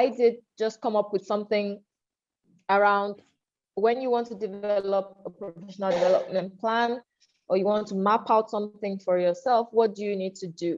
I did just come up with something around when you want to develop a professional development plan, or you want to map out something for yourself, what do you need to do?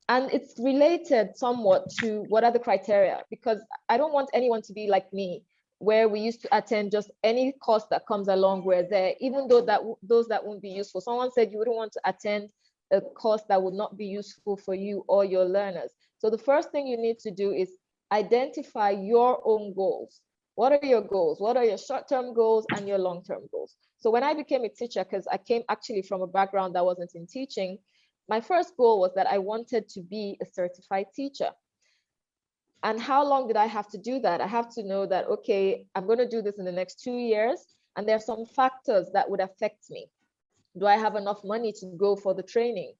And it's related somewhat to what are the criteria, because I don't want anyone to be like me, where we used to attend just any course that comes along, we're there, even though those that won't be useful. Someone said you wouldn't want to attend a course that would not be useful for you or your learners. So the first thing you need to do is identify your own goals. What are your goals? What are your short-term goals and your long-term goals? So when I became a teacher, because I came actually from a background that wasn't in teaching, my first goal was that I wanted to be a certified teacher. And how long did I have to do that? I have to know that, okay, I'm going to do this in the next 2 years, and there are some factors that would affect me. Do I have enough money to go for the training?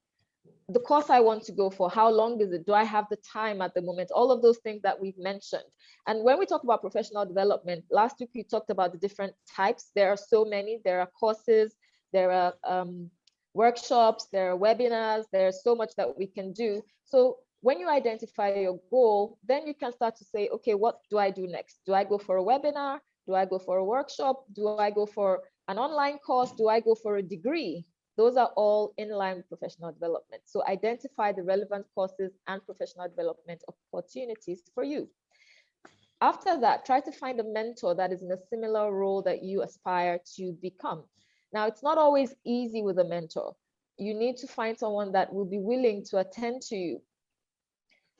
The course I want to go for, how long is it? Do I have the time at the moment? All of those things that we've mentioned. And when we talk about professional development, last week we talked about the different types. There are so many. There are courses, there are workshops, there are webinars, there's so much that we can do. So when you identify your goal, then you can start to say, okay, what do I do next? Do I go for a webinar? Do I go for a workshop? Do I go for an online course? Do I go for a degree? Those are all in line with professional development. So identify the relevant courses and professional development opportunities for you. After that, try to find a mentor that is in a similar role that you aspire to become. Now, it's not always easy with a mentor. You need to find someone that will be willing to attend to you.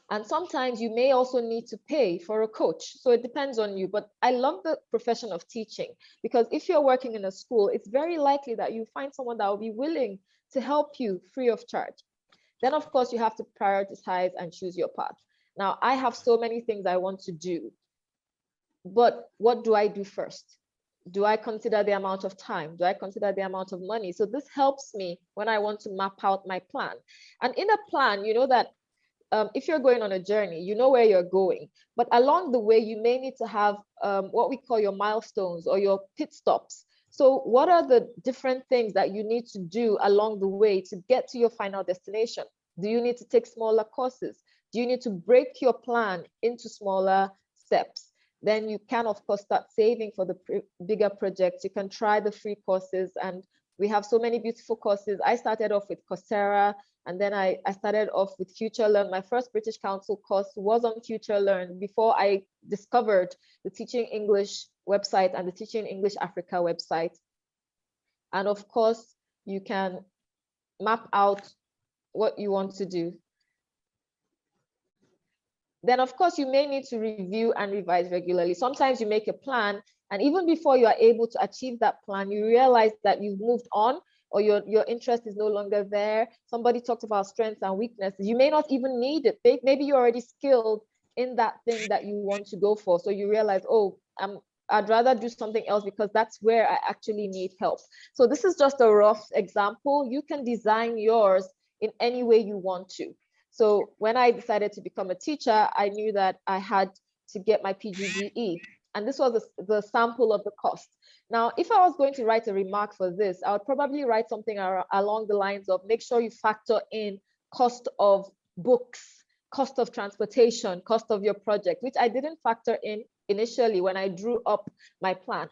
And sometimes you may also need to pay for a coach. So it depends on you. But I love the profession of teaching, because if you're working in a school, it's very likely that you find someone that will be willing to help you free of charge. Then, of course, you have to prioritize and choose your path. Now, I have so many things I want to do, but what do I do first? Do I consider the amount of time? Do I consider the amount of money? So this helps me when I want to map out my plan. And in a plan, you know that if you're going on a journey, you know where you're going, but along the way, you may need to have what we call your milestones or your pit stops. So what are the different things that you need to do along the way to get to your final destination? Do you need to take smaller courses? Do you need to break your plan into smaller steps? Then you can, of course, start saving for the bigger projects. You can try the free courses, and we have so many beautiful courses. I started off with Coursera, and then I started off with FutureLearn. My first British Council course was on FutureLearn before I discovered the Teaching English website and the Teaching English Africa website. And of course, you can map out what you want to do. Then, of course, you may need to review and revise regularly. Sometimes you make a plan, and even before you are able to achieve that plan, you realize that you've moved on, or your interest is no longer there. Somebody talked about strengths and weaknesses. You may not even need it. Maybe you're already skilled in that thing that you want to go for. So you realize, oh, I'd rather do something else because that's where I actually need help. So this is just a rough example. You can design yours in any way you want to. So when I decided to become a teacher, I knew that I had to get my PGDE. And this was the sample of the cost. Now, if I was going to write a remark for this, I would probably write something along the lines of, make sure you factor in cost of books, cost of transportation, cost of your project, which I didn't factor in initially when I drew up my plan.